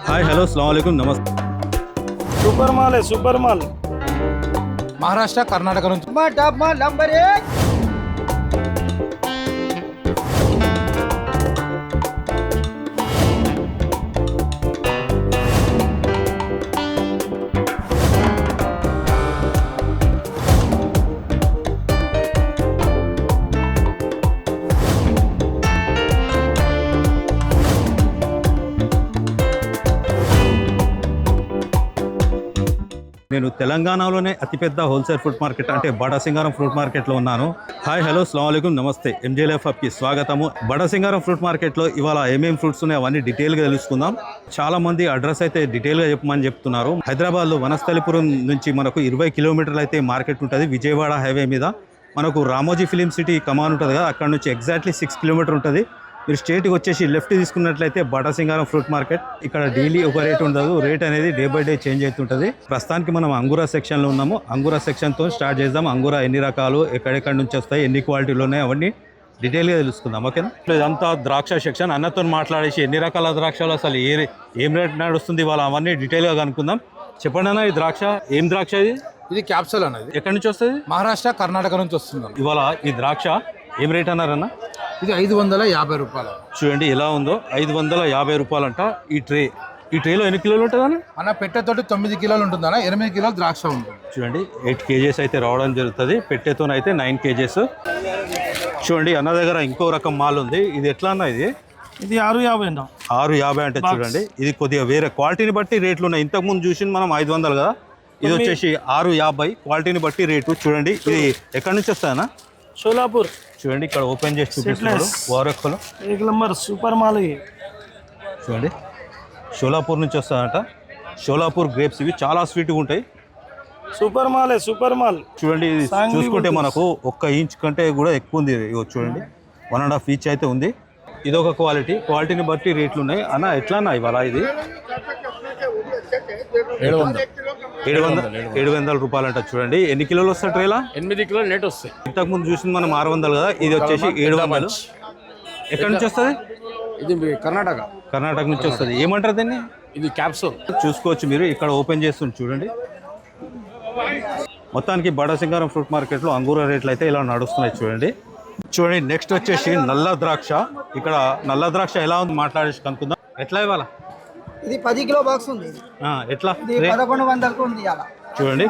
Hi hello अस्सलाम वालेकुम नमस्ते। सुपर माल है सुपर माल। महाराष्ट्र कर्नाटक నుంచి डब्बा नंबर 1। నేను తెలంగాణలోనే అతిపెద్ద హోల్సేల్ ఫ్రూట్ మార్కెట్ అంటే బడసింగారం ఫ్రూట్ మార్కెట్లో ఉన్నాను. హాయ్ హలో అస్సలాము అలైకుం నమస్తే. ఎంజేఎల్ఎఫ్కి స్వాగతము. బడసింగారం ఫ్రూట్ మార్కెట్లో ఇవాళ ఏమేం ఫ్రూట్స్ ఉన్నాయి అవన్నీ డీటెయిల్గా తెలుసుకుందాం. చాలా మంది అడ్రస్ అయితే డీటెయిల్గా చెప్పమని చెప్తున్నారు. హైదరాబాద్లో వనస్థలిపురం నుంచి మనకు 20 కిలోమీటర్లు అయితే మార్కెట్ ఉంటుంది. విజయవాడ హైవే మీద మనకు రామోజీ ఫిలిం సిటీ కమాన్ ఉంటుంది కదా, అక్కడ నుంచి ఎగ్జాక్ట్లీ 6 కిలోమీటర్ ఉంటుంది. మీరు స్ట్రేట్కి వచ్చేసి లెఫ్ట్ తీసుకున్నట్లయితే బడసింగారం ఫ్రూట్ మార్కెట్. ఇక్కడ డైలీ ఒక రేట్ ఉండదు, రేట్ అనేది డే బై డే చేంజ్ అవుతుంటుంది. ప్రస్తుతానికి మనం అంగూరా సెక్షన్లో ఉన్నాము. అంగూరా సెక్షన్తో స్టార్ట్ చేద్దాం. అంగూరా ఎన్ని రకాలు, ఎక్కడెక్కడి నుంచి వస్తాయి, ఎన్ని క్వాలిటీలు ఉన్నాయి అవన్నీ డీటెయిల్గా తెలుసుకుందాం. ఓకేనా? ఇదంతా ద్రాక్ష సెక్షన్. అన్నతో మాట్లాడేసి ఎన్ని రకాల ద్రాక్షలు, అసలు ఏం రేట్ నడుస్తుంది ఇవాళ అవన్నీ డీటెయిల్గా కనుక్కుందాం. చెప్పండి అన్న, ఈ ద్రాక్ష ఏం ద్రాక్ష ఇది క్యాప్సూల్ అనేది ఎక్కడి నుంచి వస్తుంది? మహారాష్ట్ర కర్ణాటక నుంచి వస్తుంది. ఇవాళ ఈ ద్రాక్ష ఏం రేట్ అన్నారన్న? ఇది 550 రూపాయలు. చూడండి ఎలా ఉందో, 550 రూపాయలంట ఈ ట్రే. ఈ ట్రేలో ఎన్ని కిలోలు ఉంటుందని? మన పెట్టెతోటి 9 కిలోలు ఉంటుందన్న, 8 కిలోలు ద్రాక్ష ఉంటుంది. చూడండి 8 కేజెస్ అయితే రావడం జరుగుతుంది. పెట్టెతోనైతే 9 కేజెస్. చూడండి అన్న దగ్గర ఇంకో రకం మాల్ ఉంది. ఇది ఎట్లా అన్న? ఇది 650 అంట. 650 అంటే చూడండి, ఇది కొద్దిగా వేరే క్వాలిటీని బట్టి రేట్లు ఉన్నాయి. ఇంతకుముందు చూసింది మనం 500 కదా, ఇది వచ్చేసి 650. క్వాలిటీని బట్టి రేటు. చూడండి ఇది ఎక్కడి నుంచి వస్తాయన్నా? सोलापुर। చూడండి ఇక్కడ ఓపెన్ చేసి చూపిస్తున్నారు. వారొక్కలు 1 नंबर सुपर माल है। చూడండి షోలాపూర్ నుంచి వస్తాయంట. షోలాపూర్ గ్రేప్స్ ఇవి చాలా స్వీట్గా ఉంటాయి. सुपर माल है सुपर माल। చూడండి ఇది చూసుకుంటే మనకు 1 ఇంచ్ కంటే కూడా ఎక్కువ ఉంది. చూడండి 1.5 ఇంచ్ అయితే ఉంది. ఇదొక క్వాలిటీని బట్టి రేట్లు ఉన్నాయి. అన్న ఎట్లా అన్న ఇవాళ? ఇది 700 రూపాయలు అంట. చూడండి ఎన్ని కిలోలు వస్తాయి ట్రేలా? 8 కిలోలు నెట్ వస్తాయి. ఇంతకు ముందు చూసింది మనం 600 కదా, ఇది వచ్చేసి 700. ఎక్కడి నుంచి వస్తుంది? ఇది కర్ణాటక నుంచి వస్తుంది. ఏమంటారు దీన్ని? ఇది క్యాప్సూల్. చూసుకోవచ్చు మీరు ఇక్కడ ఓపెన్ చేస్తుంది. చూడండి మొత్తానికి బడసింగారం ఫ్రూట్ మార్కెట్లో అంగూర రేట్లు అయితే ఇలా నడుస్తున్నాయి. చూడండి నెక్స్ట్ వచ్చేసి నల్ల ద్రాక్ష. ఇక్కడ నల్ల ద్రాక్ష ఎలా ఉంది మాట్లాడేసి కనుక్కుందాం. ఎట్లా ఇవ్వాలా? ఇది 10 కిలో బాక్స్ ఉంది. ఎట్లా? ఇది 1100కు ఉంది ఇవాళ. చూడండి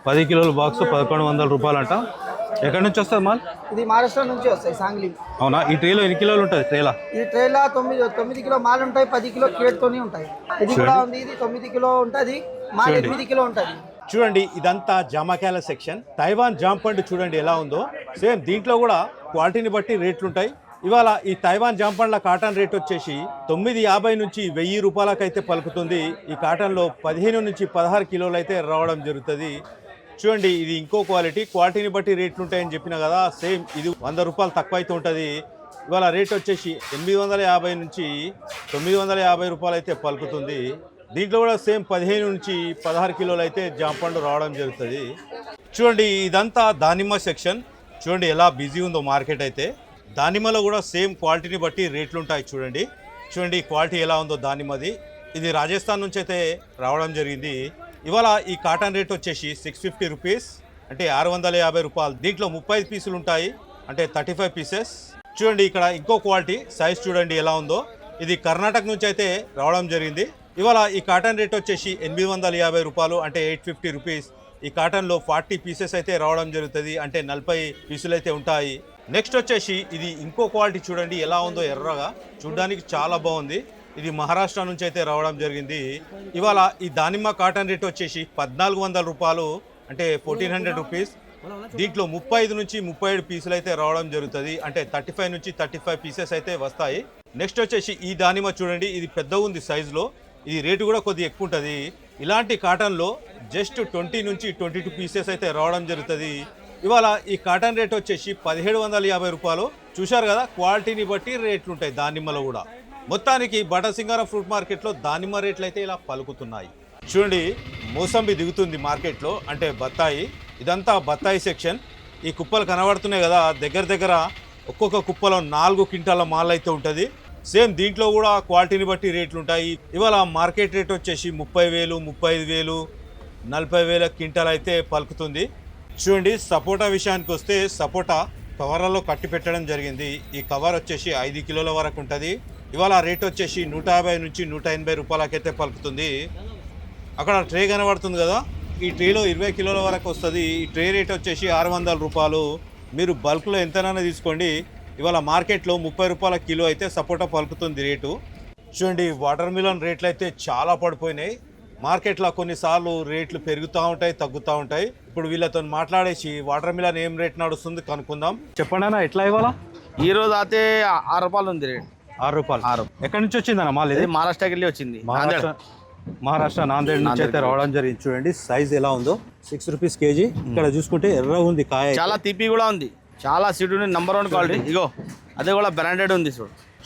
10 కిలోల బాక్స్ 1100 రూపాయలు అంట. ఎక్కడి నుంచి వస్తుంది మాల్? ఇది మహారాష్ట్ర నుంచి వస్తాయి, సాంగ్లీ. అవునా? ఈ ట్రేలో ఎన్ని కిలోలు ఉంటుంది ట్రేలా? ఈ ట్రేలా 9 కిలో మాల్ ఉంటాయి, 10 కిలో క్రేట్తోనే ఉంటాయి. ఇది కూడా ఉంది. ఇది 9 కిలో ఉంటుంది, మాల్ 8 కిలో ఉంటుంది. చూడండి ఇదంతా జామకాయల సెక్షన్. తైవాన్ జామ పండు చూడండి ఎలా ఉందో. సేమ్ దీంట్లో కూడా క్వాలిటీని బట్టి రేట్లు ఉంటాయి. ఇవాళ ఈ తైవాన్ జామ పండ్ల కాటన్ రేట్ వచ్చేసి 950 నుంచి 1000 రూపాయలకైతే పలుకుతుంది. ఈ కాటన్లో 15 నుంచి 16 కిలోలు అయితే రావడం జరుగుతుంది. చూడండి ఇది ఇంకో క్వాలిటీని బట్టి రేట్లు ఉంటాయని చెప్పిన కదా, సేమ్ ఇది 100 రూపాయలు తక్కువ అయితే ఉంటుంది. ఇవాళ రేట్ వచ్చేసి 850 నుంచి 950 రూపాయలు అయితే పలుకుతుంది. దీంట్లో కూడా సేమ్ 15 నుంచి 16 కిలోలు అయితే జాంపండు రావడం జరుగుతుంది. చూడండి ఇదంతా దానిమ్మ సెక్షన్. చూడండి ఎలా బిజీ ఉందో మార్కెట్ అయితే. దానిమ్మలో కూడా సేమ్ క్వాలిటీని బట్టి రేట్లు ఉంటాయి. చూడండి క్వాలిటీ ఎలా ఉందో దానిమ్మది. ఇది రాజస్థాన్ నుంచి అయితే రావడం జరిగింది. ఇవాళ ఈ కాటన్ రేట్ వచ్చేసి 650 రూపీస్ అంటే 650 రూపాయలు. దీంట్లో 35 పీసులు ఉంటాయి అంటే 35 పీసెస్. చూడండి ఇక్కడ ఇంకో క్వాలిటీ సైజ్ చూడండి ఎలా ఉందో. ఇది కర్ణాటక నుంచి అయితే రావడం జరిగింది. ఇవాళ ఈ కాటన్ రేట్ వచ్చేసి 850 రూపాయలు అంటే 850 రూపీస్. ఈ కాటన్లో 40 పీసెస్ అయితే రావడం జరుగుతుంది అంటే 40 పీసులు అయితే ఉంటాయి. నెక్స్ట్ వచ్చేసి ఇది ఇంకో క్వాలిటీ చూడండి ఎలా ఉందో, ఎర్రగా చూడడానికి చాలా బాగుంది. ఇది మహారాష్ట్ర నుంచి అయితే రావడం జరిగింది. ఇవాళ ఈ దానిమ్మ కాటన్ రేట్ వచ్చేసి 1400 రూపాయలు అంటే 1400 రూపీస్. దీంట్లో 35 నుంచి 37 పీసులు అయితే రావడం జరుగుతుంది అంటే 35 నుంచి 35 పీసెస్ అయితే వస్తాయి. నెక్స్ట్ వచ్చేసి ఈ దానిమ్మ చూడండి, ఇది పెద్దగా ఉంది సైజులో. ఇది రేటు కూడా కొద్దిగా ఎక్కువ ఉంటుంది. ఇలాంటి కాటన్లో జస్ట్ 20 నుంచి 22 పీసెస్ అయితే రావడం జరుగుతుంది. ఇవాళ ఈ కాటన్ రేట్ వచ్చేసి 1750 రూపాయలు. చూశారు కదా క్వాలిటీని బట్టి రేట్లు ఉంటాయి దానిమ్మలో కూడా. మొత్తానికి బడసింగారం ఫ్రూట్ మార్కెట్లో దానిమ్మ రేట్లు అయితే ఇలా పలుకుతున్నాయి. చూడండి మోసంబి దిగుతుంది మార్కెట్లో అంటే బత్తాయి. ఇదంతా బత్తాయి సెక్షన్. ఈ కుప్పలు కనబడుతున్నాయి కదా, దగ్గర ఒక్కొక్క కుప్పలో 4 క్వింటాల మాల్ అయితే ఉంటుంది. సేమ్ దీంట్లో కూడా క్వాలిటీని బట్టి రేట్లు ఉంటాయి. ఇవాళ మార్కెట్ రేట్ వచ్చేసి 30,000, 35,000, 40,000 క్వింటాల్ అయితే పలుకుతుంది. చూడండి సపోటా విషయానికి వస్తే సపోటా కవర్లలో కట్టి పెట్టడం జరిగింది. ఈ కవర్ వచ్చేసి 5 కిలోల వరకు ఉంటుంది. ఇవాళ రేట్ వచ్చేసి 150 నుంచి 180 రూపాయలకైతే పలుకుతుంది. అక్కడ ట్రే కనబడుతుంది కదా, ఈ ట్రేలో 20 కిలోల వరకు వస్తుంది. ఈ ట్రే రేట్ వచ్చేసి 600 రూపాయలు. మీరు బల్క్లో ఎంతనైనా తీసుకోండి. ఇవాళ మార్కెట్లో 30 రూపాయల కిలో అయితే సపోటా పలుకుతుంది రేటు. చూడండి వాటర్ మిలన్ రేట్లు అయితే చాలా పడిపోయినాయి. మార్కెట్లో కొన్నిసార్లు రేట్లు పెరుగుతూ ఉంటాయి, తగ్గుతూ ఉంటాయి. ఇప్పుడు వీళ్ళతో మాట్లాడేసి వాటర్ మిలన్ ఏం రేట్ నడుస్తుంది కనుక్కుందాం. చెప్పండి అన్న, ఎట్లా ఇవ్వాలా? ఈ రోజు అయితే 6 రూపాయలు ఉంది రేట్. 6 రూపాయలు. ఎక్కడి నుంచి వచ్చిందన్న మాల్? ఇది మహారాష్ట్రకి వెళ్ళి వచ్చింది. మహారాష్ట్ర నాందేడ్ నుంచి అయితే రావడం జరిగింది. చూడండి సైజ్ ఎలా ఉందో, 6 రూపీస్ కేజీ. ఇక్కడ చూసుకుంటే ఎర్ర ఉంది కాయ, చాలా తీపి కూడా ఉంది, చాలా సీడ్ ఉంది, నంబర్ 1 క్వాలిటీ. ఇగో అదే కూడా బ్రాండెడ్ ఉంది.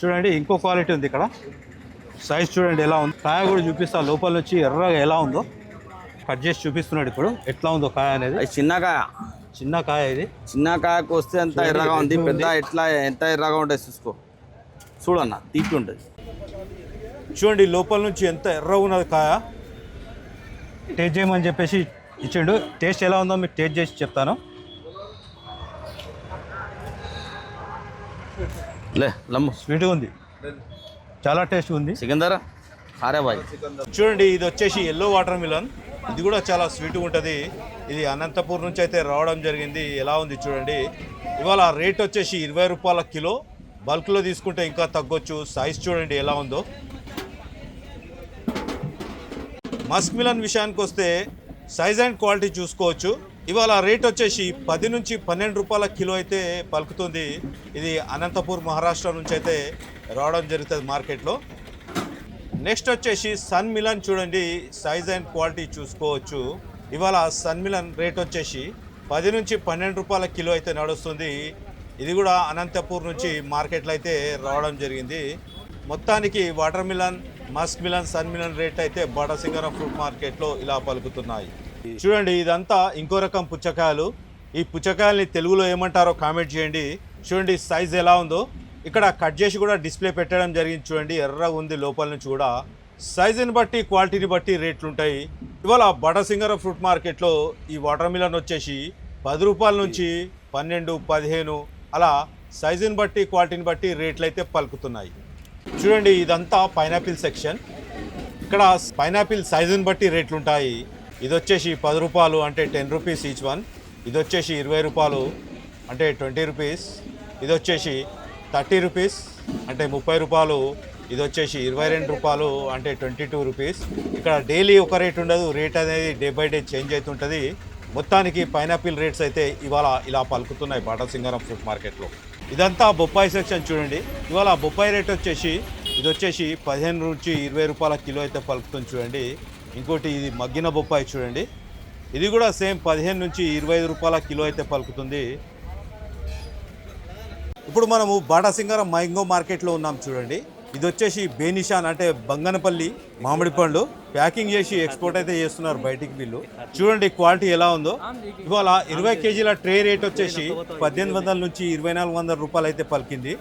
చూడండి ఇంకో క్వాలిటీ ఉంది ఇక్కడ. సైజ్ చూడండి ఎలా ఉంది. కాయ కూడా చూపిస్తా, లోపల నుంచి ఎర్రగా ఎలా ఉందో కట్ చేసి చూపిస్తున్నాడు ఇప్పుడు ఎట్లా ఉందో కాయ అనేది. చిన్న కాయ, చిన్న కాయ ఇది. చిన్న కాయకు వస్తే ఎంత ఎర్రగా ఉంది, పెద్ద ఎట్లా ఎంత ఎర్రగా ఉంటుంది చూసుకో. చూడన్న తీపి ఉంటుంది. చూడండి లోపల నుంచి ఎంత ఎర్రగా ఉన్నది కాయ. టేస్ట్ చేయమని చెప్పేసి ఇచ్చిండు. టేస్ట్ ఎలా ఉందో మీకు టేస్ట్ చేసి చెప్తాను. లే లమ్ము స్వీట్గా ఉంది, చాలా టేస్ట్ ఉంది. సికిందర్ సారే బాయ్. చూడండి ఇది వచ్చేసి ఎల్లో వాటర్ మిలన్. ఇది కూడా చాలా స్వీట్గా ఉంటుంది. ఇది అనంతపూర్ నుంచి అయితే రావడం జరిగింది. ఎలా ఉంది చూడండి. ఇవాళ రేట్ వచ్చేసి 20 రూపాయల కిలో. బల్క్లో తీసుకుంటే ఇంకా తగ్గొచ్చు. సైజ్ చూడండి ఎలా ఉందో. మస్క్ మిలన్ విషయానికి వస్తే సైజ్ అండ్ క్వాలిటీ చూసుకోవచ్చు. ఇవాళ రేట్ వచ్చేసి 10 నుంచి 12 రూపాయల కిలో అయితే పలుకుతుంది. ఇది అనంతపూర్ మహారాష్ట్ర నుంచి అయితే రావడం జరుగుతుంది మార్కెట్లో. నెక్స్ట్ వచ్చేసి సన్ మిలన్. చూడండి సైజ్ అండ్ క్వాలిటీ చూసుకోవచ్చు. ఇవాళ సన్ మిలన్ రేట్ వచ్చేసి 10 నుంచి 12 రూపాయల కిలో అయితే నడుస్తుంది. ఇది కూడా అనంతపూర్ నుంచి మార్కెట్లో అయితే రావడం జరిగింది. మొత్తానికి watermelon, muskmelon, sun melon rate అయితే బాటసింగరం ఫ్రూట్ మార్కెట్లో ఇలా పలుకుతున్నాయి. చూడండి ఇదంతా ఇంకో రకం పుచ్చకాయలు. ఈ పుచ్చకాయల్ని తెలుగులో ఏమంటారో కామెంట్ చేయండి. చూడండి సైజ్ ఎలా ఉందో. ఇక్కడ కట్ చేసి కూడా డిస్ప్లే పెట్టడం జరిగింది. చూడండి ఎర్రగా ఉంది లోపల నుంచి కూడా. సైజుని బట్టి క్వాలిటీని బట్టి రేట్లు ఉంటాయి. ఇవాళ బాటసింగరం ఫ్రూట్ మార్కెట్లో ఈ వాటర్ మిలన్ వచ్చేసి 10 రూపాయల నుంచి 12, 15 అలా సైజుని బట్టి క్వాలిటీని బట్టి రేట్లు అయితే పలుకుతున్నాయి. చూడండి ఇదంతా పైనాపిల్ సెక్షన్. ఇక్కడ పైనాపిల్ సైజుని బట్టి రేట్లు ఉంటాయి. ఇది వచ్చేసి 10 రూపాయలు అంటే 10 రూపీస్ ఈచ్ వన్. ఇది వచ్చేసి 20 రూపాయలు అంటే 20 రూపీస్. ఇది వచ్చేసి 30 రూపీస్ అంటే 30 రూపాయలు. ఇది వచ్చేసి 22 రూపాయలు అంటే 22 రూపీస్. ఇక్కడ డైలీ ఒక రేట్ ఉండదు, రేట్ అనేది డే బై డే చేంజ్ అవుతుంటుంది. మొత్తానికి పైనాపిల్ రేట్స్ అయితే ఇవాళ ఇలా పలుకుతున్నాయి బాటసింగరం ఫ్రూట్ మార్కెట్లో. ఇదంతా బొప్పాయి సెక్షన్. చూడండి ఇవాళ బొప్పాయి రేట్ వచ్చేసి ఇది వచ్చేసి 15 నుంచి 20 రూపాయల కిలో అయితే పలుకుతుంది. చూడండి ఇంకోటి ఇది మగ్గిన బొప్పాయి చూడండి. ఇది కూడా సేమ్ 15 నుంచి 25 రూపాయల కిలో అయితే పలుకుతుంది. ఇప్పుడు మనము బాటసింగరం మ్యాంగో మార్కెట్లో ఉన్నాం. చూడండి ఇది వచ్చేసి బేనిషాన్ అంటే బంగనపల్లి మామిడి పండు ప్యాకింగ్ చేసి ఎక్స్పోర్ట్ అయితే చేస్తున్నారు బయటికి వీళ్ళు. చూడండి క్వాలిటీ ఎలా ఉందో. ఇవాళ 20 కేజీల ట్రే రేట్ వచ్చేసి 1800 నుంచి 2400 రూపాయలు అయితే పలికింది.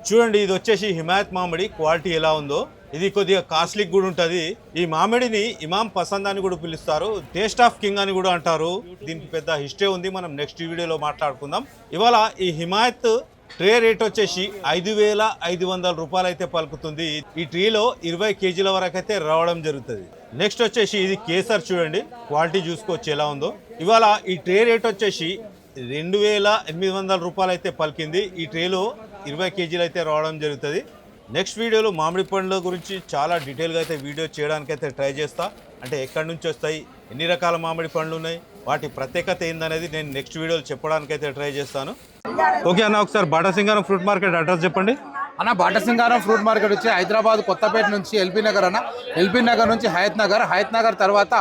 చూడండి ఇది వచ్చేసి హిమాయత్ మామిడి. క్వాలిటీ ఎలా ఉందో. ఇది కొద్దిగా కాస్ట్లీ కూడా ఉంటుంది. ఈ మామిడిని ఇమాం పసంద్ అని కూడా పిలుస్తారు, టేస్ట్ ఆఫ్ కింగ్ అని కూడా అంటారు. దీనికి పెద్ద హిస్టరీ ఉంది, మనం నెక్స్ట్ వీడియోలో మాట్లాడుకుందాం. ఇవాళ ఈ హిమాయత్ ట్రే రేట్ వచ్చేసి 5500 రూపాయలు అయితే పలుకుతుంది. ఈ ట్రీలో 20 కేజీల వరకు అయితే రావడం జరుగుతుంది. నెక్స్ట్ వచ్చేసి ఇది కేసర్. చూడండి క్వాలిటీ చూసుకోవచ్చు ఎలా ఉందో. ఇవాళ ఈ ట్రే రేట్ వచ్చేసి 2800 రూపాయలు అయితే పలికింది. ఈ ట్రేలో 20 కేజీలు అయితే రావడం జరుగుతుంది. నెక్స్ట్ వీడియోలో మామిడి పండ్ల గురించి చాలా డీటెయిల్గా అయితే వీడియో చేయడానికి అయితే ట్రై చేస్తా. అంటే ఎక్కడి నుంచి వస్తాయి, ఎన్ని రకాల మామిడి పండ్లు ఉన్నాయి, వాటి ప్రత్యేకత ఏందనేది నేను నెక్స్ట్ వీడియోలో చెప్పడానికి అయితే ట్రై చేస్తాను. ఓకే అన్న, ఒకసారి బాటసింగరం ఫ్రూట్ మార్కెట్ అడ్రస్ చెప్పండి. అన్న బాటసింగారం ఫ్రూట్ మార్కెట్ వచ్చి హైదరాబాద్ కొత్తపేట నుంచి ఎల్బీ నగర్ అన్న. ఎల్బీ నగర్ నుంచి హయత్ నగర్ తర్వాత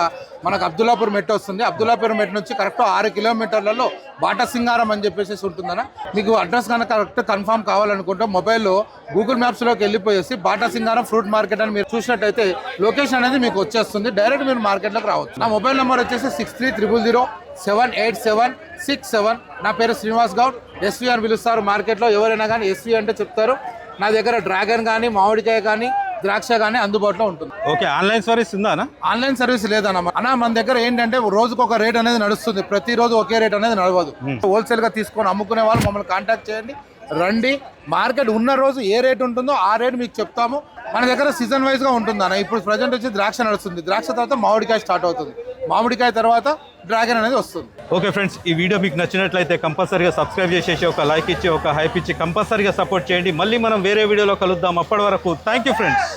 మనకు అబ్దుల్లాపూర్ మెట్ వస్తుంది. అబ్దుల్లాపూర్ మెట్ నుంచి కరెక్ట్ 6 కిలోమీటర్లలో బాటసింగారం అని చెప్పేసి ఉంటుందన్న. మీకు అడ్రస్ కనుక కరెక్ట్ కన్ఫర్మ్ కావాలనుకుంటే మొబైల్లో గూగుల్ మ్యాప్స్లోకి వెళ్ళిపోయేసి బాటసింగారం ఫ్రూట్ మార్కెట్ అని మీరు చూసినట్టయితే లొకేషన్ అనేది మీకు వచ్చేస్తుంది. డైరెక్ట్ మీరు మార్కెట్లోకి రావచ్చు. నా మొబైల్ నెంబర్ వచ్చేసి 6300078767. నా పేరు శ్రీనివాస్ గౌడ్. ఎస్వి అని పిలుస్తారు మార్కెట్లో. ఎవరైనా కానీ ఎస్వి అంటే చెప్తారు. నా దగ్గర డ్రాగన్ కానీ మామిడికాయ కానీ ద్రాక్ష కానీ అందుబాటులో ఉంటుంది. ఓకే, ఆన్లైన్ సర్వీస్ ఉందా అన్న? ఆన్లైన్ సర్వీస్ లేదన్న. మన దగ్గర ఏంటంటే రోజుకు ఒక రేట్ అనేది నడుస్తుంది. ప్రతిరోజు ఒకే రేట్ అనేది నడవదు. హోల్సేల్ గా తీసుకొని అమ్ముకునే వాళ్ళు మమ్మల్ని కాంటాక్ట్ చేయండి, రండి. మార్కెట్ ఉన్న రోజు ఏ రేట్ ఉంటుందో ఆ రేట్ మీకు చెప్తాము. మన దగ్గర సీజన్ వైజ్ గా ఉంటుంది అన్న. ఇప్పుడు ప్రజెంట్ వచ్చి ద్రాక్ష నడుస్తుంది. ద్రాక్ష తర్వాత మామిడికాయ స్టార్ట్ అవుతుంది. మామిడికాయ తర్వాత డ్రాగన్ అనేది వస్తుంది. ఓకే ఫ్రెండ్స్, ఈ వీడియో మీకు నచ్చినట్లయితే కంపల్సరీగా సబ్స్క్రైబ్ చేసేసి ఒక లైక్ ఇచ్చి ఒక హైప్ ఇచ్చి కంపల్సరీగా సపోర్ట్ చేయండి. మళ్ళీ మనం వేరే వీడియోలో కలుద్దాం. అప్పటి వరకు థ్యాంక్ యూ ఫ్రెండ్స్.